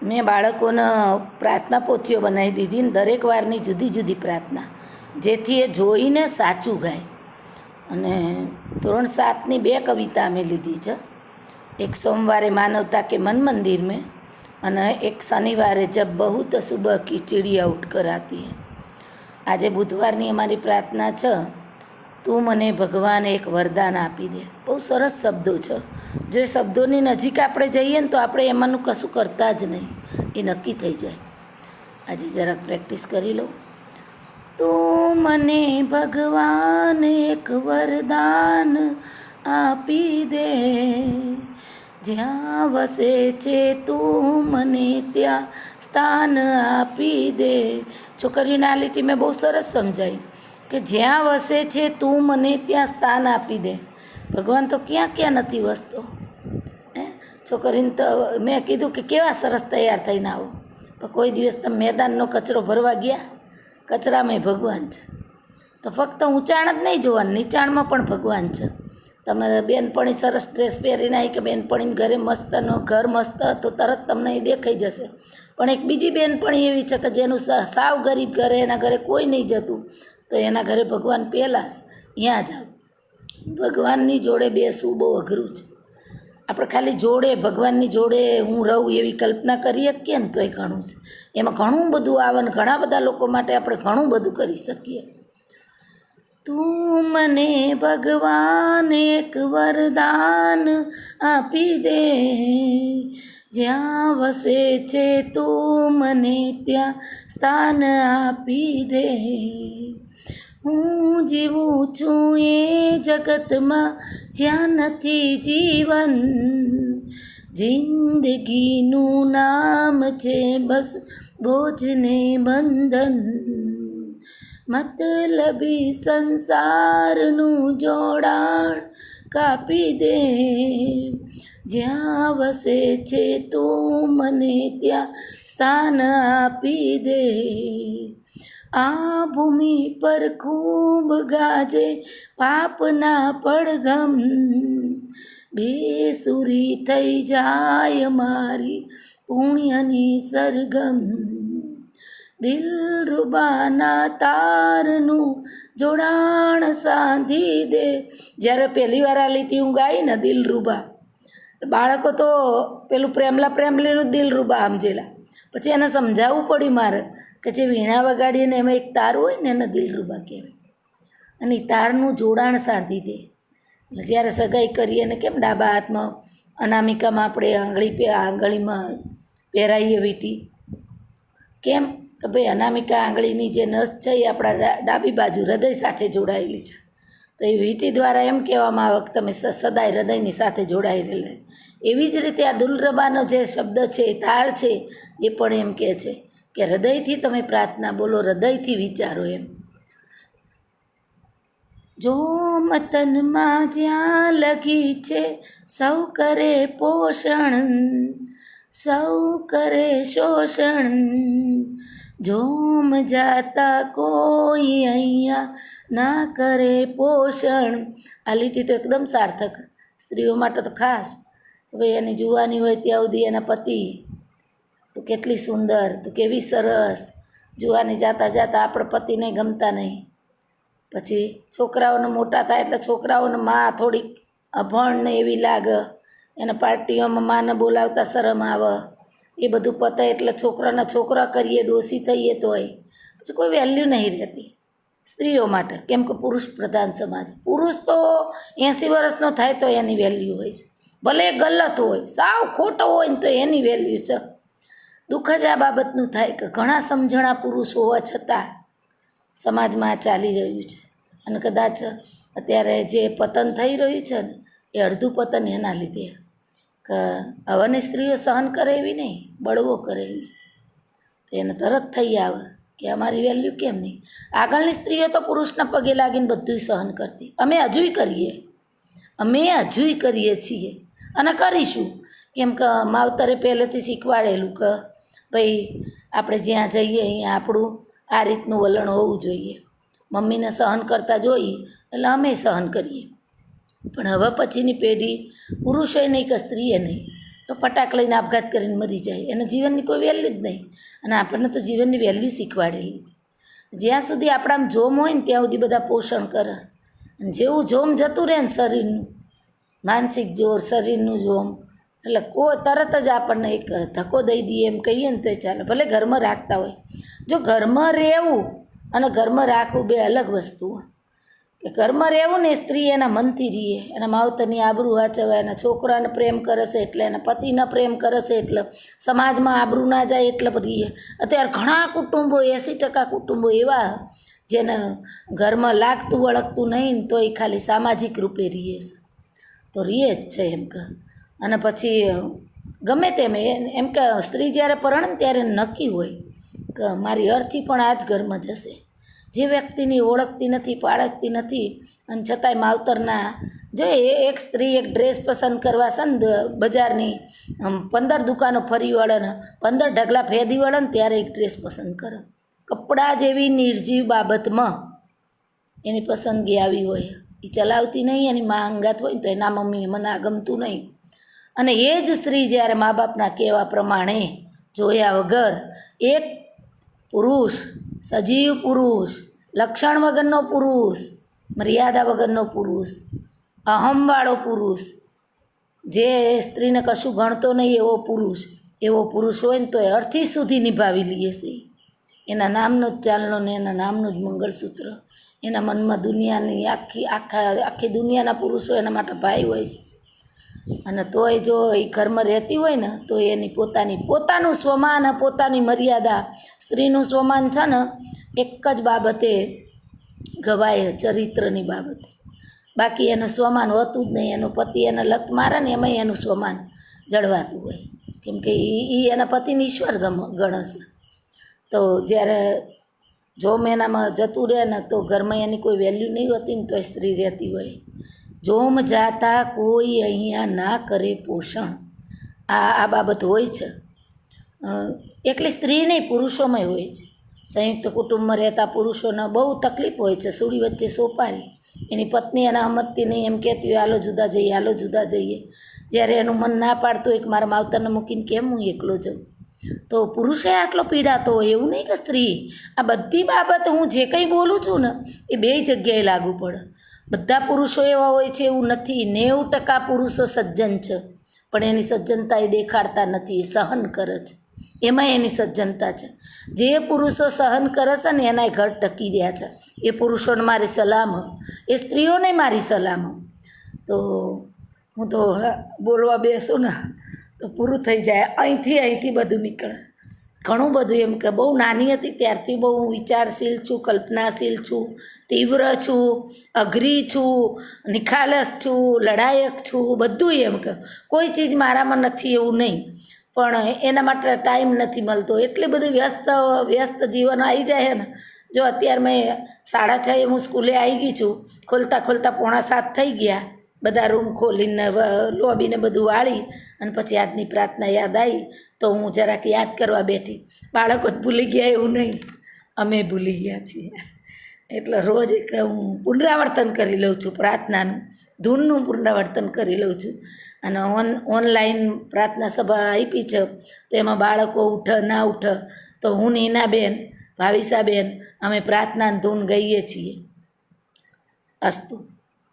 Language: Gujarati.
મેં બાળકોને પ્રાર્થના પોથીઓ બનાવી દીધી ને દરેક વારની જુદી જુદી પ્રાર્થના, જેથી એ જોઈને સાચું ગાય. અને ધોરણ 7ની 2 કવિતા અમે લીધી છે. એક સોમવારે માનવતા કે મન મંદિર મેં, અને એક શનિવારે જબ બહુ તો સુબહ કી ચીડિયા ઉઠ કર આતી હૈ. આજે બુધવારની અમારી પ્રાર્થના છે, તું મને ભગવાન એક વરદાન આપી દે. બહુ સરસ શબ્દો છે. જો એ શબ્દોની નજીક આપણે જઈએ ને તો આપણે એમાંનું કશું કરતા જ નહીં, એ નક્કી થઈ જાય. આજે જરાક પ્રેક્ટિસ કરી લો. તું મને ભગવાન એક વરદાન આપી દે, જ્યાં વસે છે તું મને ત્યાં સ્થાન આપી દે. છોકરીઓને આ લીટી મેં બહુ સરસ સમજાવી કે જ્યાં વસે છે તું મને ત્યાં સ્થાન આપી દે. ભગવાન તો ક્યાં ક્યાં નથી વસતો. છોકરીને તો મેં કીધું કે કેવા સરસ તૈયાર થઈને આવો, પણ કોઈ દિવસ તમે મેદાનનો કચરો ભરવા ગયા, કચરામાંય ભગવાન છે. તો ફક્ત ઊંચાણ જ નહીં જોવાનું, નીચાણમાં પણ ભગવાન છે. તમે બેનપણી સરસ ડ્રેસ પહેરીને આવી કે બેનપણીને ઘરે મસ્તનો ઘર મસ્ત તો તરત તમને એ દેખાઈ જશે. પણ એક બીજી બેનપણી એવી છે કે જેનું સાવ ગરીબ ઘરે, એના ઘરે કોઈ નહીં જતું, તો એના ઘરે ભગવાન પહેલાં ત્યાં જાઓ. ભગવાનની જોડે બેસવું બહુ અઘરું છે. આપણે ખાલી જોડે ભગવાનની જોડે હું રહું એવી કલ્પના કરી શકીએ ને તોય ઘણું છે. એમાં ઘણું બધું આવે ને ઘણા બધા લોકો માટે આપણે ઘણું બધું કરી શકીએ. તું મને ભગવાન એક વરદાન આપી દે, જ્યાં વસે છે તું મને ત્યાં સ્થાન આપી દે. હું જીવું છું એ જગતમાં જ્યાં નથી જીવન, જિંદગીનું નામ છે બસ બોજને બંધન. મતલબી સંસારનું જોડાણ કાપી દે, જ્યાં વસે છે તું મને ત્યાં સ્થાન આપી દે. આ ભૂમિ પર ખૂબ ગાજે પાપના પડઘમ, બેસુરી થઈ જાય મારી પુણ્યની સરગમ. દિલરુબાના તારનું જોડાણ સાંધી દે. જ્યારે પહેલી વાર આ લીટી હું ગાઈ ને દિલરુબા, બાળકો તો પેલું પ્રેમલા પ્રેમલીનું દિલરુબા સમજેલા. પછી એને સમજાવવું પડ્યું મારે કે જે વીણા વગાડીએ ને એમાં એક તાર હોય ને એને દિલરુબા કહેવાય, અને એ તારનું જોડાણ સાંધી દે. એટલે જ્યારે સગાઈ કરીએ ને કેમ ડાબા હાથમાં અનામિકામાં આપણે આંગળીમાં પહેરાવીએ વીંટી, કેમ કે ભાઈ અનામિકા આંગળીની જે નસ છે એ આપણા ડાબી બાજુ હૃદય સાથે જોડાયેલી છે. તો એ વીંટી દ્વારા એમ કહેવામાં આવે કે તમે સદાય હૃદયની સાથે જોડાયેલા. એવી જ રીતે આ દિલરુબાનો જે શબ્દ છે, તાર છે, એ પણ એમ કહે છે કે હૃદયથી તમે પ્રાર્થના બોલો, હૃદયથી વિચારો. એમ જો મતનમાં જ્યાં લગી છે સૌ કરે પોષણ, સૌ કરે શોષણ. જોમ જાતા કોઈ અહીંયા ના કરે પોષણ. આ લીટી તો એકદમ સાર્થક, સ્ત્રીઓ માટે તો ખાસ. હવે એની જુવાની હોય ત્યાં સુધી એના પતિ તો કેટલી સુંદર, તો કેવી સરસ. જુવાની જાતા જાતા આપણે પતિને ગમતા નહીં. પછી છોકરાઓને મોટા થાય એટલે છોકરાઓને માં થોડીક અભણ ને એવી લાગે, એને પાર્ટીઓમાં માને બોલાવતા શરમ આવે. એ બધું પતે એટલે છોકરાના છોકરા કરીએ, ડોસી થઈએ તોય પછી કોઈ વેલ્યુ નહીં રહેતી સ્ત્રીઓ માટે. કેમ કે પુરુષ પ્રધાન સમાજ. પુરુષ તો 80 વર્ષનો થાય તો એની વેલ્યુ હોય છે, ભલે ગલત હોય, સાવ ખોટો હોય ને તો એની વેલ્યુ છે. દુઃખ જ આ બાબતનું થાય કે ઘણા સમજણા પુરુષ હોવા છતાં સમાજમાં ચાલી રહ્યું છે. અને કદાચ અત્યારે જે પતન થઈ રહ્યું છે ને એ અડધું પતન એના લીધે કે હવાની સ્ત્રીઓ સહન કરે એવી નહીં, બળવો કરે એવી. તો એને તરત થઈ આવે કે અમારી વેલ્યુ કેમ નહીં. આગળની સ્ત્રીઓ તો પુરુષના પગે લાગીને બધું સહન કરતી. અમે હજુય કરીએ છીએ અને કરીશું. કેમ કે માવતરે પહેલેથી શીખવાડેલું કે ભાઈ આપણે જ્યાં જઈએ અહીંયા આપણું આ રીતનું વલણ હોવું જોઈએ. મમ્મીને સહન કરતા જોઈએ એટલે અમે સહન કરીએ. પણ હવે પછીની પેઢી પુરુષે નહીં કે સ્ત્રીએ નહીં, તો ફટાક લઈને આપઘાત કરીને મરી જાય. એને જીવનની કોઈ વેલ્યુ જ નહીં. અને આપણને તો જીવનની વેલ્યુ શીખવાડેલી. જ્યાં સુધી આપણામાં જોમ હોય ને ત્યાં સુધી બધા પોષણ કરે. અને જેવું જોમ જતું રહે ને શરીરનું, માનસિક જોર, શરીરનું જોમ, એટલે તરત જ આપણને એક ધક્કો દઈ દઈએ એમ કહીએ ને તોય ચાલે. ભલે ઘરમાં રાખતા હોય. જો ઘરમાં રહેવું અને ઘરમાં રાખવું બે અલગ વસ્તુ હોય. કે ઘરમાં રહેવું ને સ્ત્રી એના મનથી રહીએ, એના માવતરની આબરૂ વાંચવે, એના છોકરાને પ્રેમ કરે છે એટલે, એના પતિને પ્રેમ કરે છે એટલે, સમાજમાં આબરૂ ના જાય એટલે રહીએ. અત્યારે ઘણા કુટુંબો 80% કુટુંબો એવા જેને ઘરમાં લાગતું વળગતું નહીં ને તો એ ખાલી સામાજિક રૂપે રહીએ છે. તો રહીએ જ છે એમ કે. અને પછી ગમે તેમ એમ કે સ્ત્રી જ્યારે પરણે ને ત્યારે નક્કી હોય કે મારી અર્થી પણ આ જ ઘરમાં જશે. જે વ્યક્તિની ઓળખતી નથી, પાળખતી નથી, અને છતાંય માવતરના જો એક સ્ત્રી એક ડ્રેસ પસંદ કરવા છે ને બજારની 15 દુકાનો ફરી વળે ને 15 ઢગલા ફેદી વળે ને ત્યારે એક ડ્રેસ પસંદ કરે. કપડાં જેવી નિર્જીવ બાબતમાં એની પસંદગી આવી હોય. એ ચલાવતી નહીં, એની મા અંગાત હોય ને તો એના મમ્મી મને આ ગમતું નહીં. અને એ જ સ્ત્રી જ્યારે મા બાપના કહેવા પ્રમાણે જોયા વગર એક પુરુષ, સજીવ પુરુષ, લક્ષણ વગરનો પુરુષ, મર્યાદા વગરનો પુરુષ, અહમવાળો પુરુષ, જે સ્ત્રીને કશું ગણતો નહીં એવો પુરુષ હોય ને તો એ અર્થી સુધી નિભાવી લઈએ છે. એના નામનો જ ચાલનો ને એના નામનું જ મંગળસૂત્ર. એના મનમાં દુનિયાની આખી દુનિયાના પુરુષો એના માટે ભાઈ હોય છે. અને તોય જો એ ઘરમાં રહેતી હોય ને તો એની પોતાનું સ્વમાન, પોતાની મર્યાદા, સ્ત્રીનું સ્વમાન છે ને એક જ બાબતે ગવાય, ચરિત્રની બાબતે. બાકી એનું સ્વમાન હોતું જ નહીં. એનો પતિ એને લત મારે ને એમાંય એનું સ્વમાન જળવાતું હોય, કેમ કે એ એના પતિને ઈશ્વર ગણશે. તો જ્યારે જોમ એનામાં જતું રહે ને તો ઘરમાં એની કોઈ વેલ્યુ નહીં હોતી ને તો સ્ત્રી રહેતી હોય. જોમ જાતા કોઈ અહીંયા ના કરે પોષણ, આ બાબત હોય છે. એકલી સ્ત્રી નહીં, પુરુષોમાંય હોય છે. સંયુક્ત કુટુંબમાં રહેતા પુરુષોને બહુ તકલીફ હોય છે. સૂડી વચ્ચે સોપારી, એની પત્ની એના હમતથી નહીં એમ કહેતી હોય હાલો જુદા જઈએ, હાલો જુદા જઈએ. જ્યારે એનું મન ના પાડતું હોય કે મારા માવતરને મૂકીને કેમ હું એકલો જાઉં, તો પુરુષે આટલો પીડાતો હોય. એવું નહીં કે સ્ત્રી. આ બધી બાબત હું જે કંઈ બોલું છું ને એ બે જગ્યાએ લાગુ પડે. બધા પુરુષો એવા હોય છે એવું નથી. 90% પુરુષો સજ્જન છે, પણ એની સજ્જનતા એ દેખાડતા નથી, એ સહન કરે છે. એમાં એની સજ્જનતા છે. જે પુરુષો સહન કરે છે ને એનાય ઘર ટકી રહ્યા છે. એ પુરુષોને મારી સલામ, એ સ્ત્રીઓને મારી સલામ. તો હું તો બોલવા બેસું ને તો પૂરું થઈ જાય. અહીંથી બધું નીકળે. ઘણું બધું એમ કે બહુ નાની હતી ત્યારથી બહુ હું વિચારશીલ છું, કલ્પનાશીલ છું, તીવ્ર છું, અઘરી છું, નિખાલસ છું, લડાયક છું, બધું એમ કે કોઈ ચીજ મારામાં નથી એવું નહીં. પણ એના માટે ટાઈમ નથી મળતો. એટલી બધી વ્યસ્ત જીવન આવી જાય ને. જો અત્યારે મેં 6:30 હું સ્કૂલે આવી ગઈ છું, ખોલતા 6:45 થઈ ગયા. બધા રૂમ ખોલીને લોબીને બધું વાળી અને પછી આજની પ્રાર્થના યાદ આવી તો હું જરાક યાદ કરવા બેઠી. બાળકો જ ભૂલી ગયા એવું નહીં, અમે ભૂલી ગયા છીએ. એટલે રોજ એક હું પુનરાવર્તન કરી લઉં છું પ્રાર્થનાનું, ધૂનનું પુનરાવર્તન કરી લઉં છું. અને ઓનલાઈન પ્રાર્થના સભા આપી છે તો એમાં બાળકો ઉઠે ના ઉઠે તો હું નીનાબેન, ભાવિસાબેન અમે પ્રાર્થનાની ધૂન ગઈએ છીએ. અસ્તુ.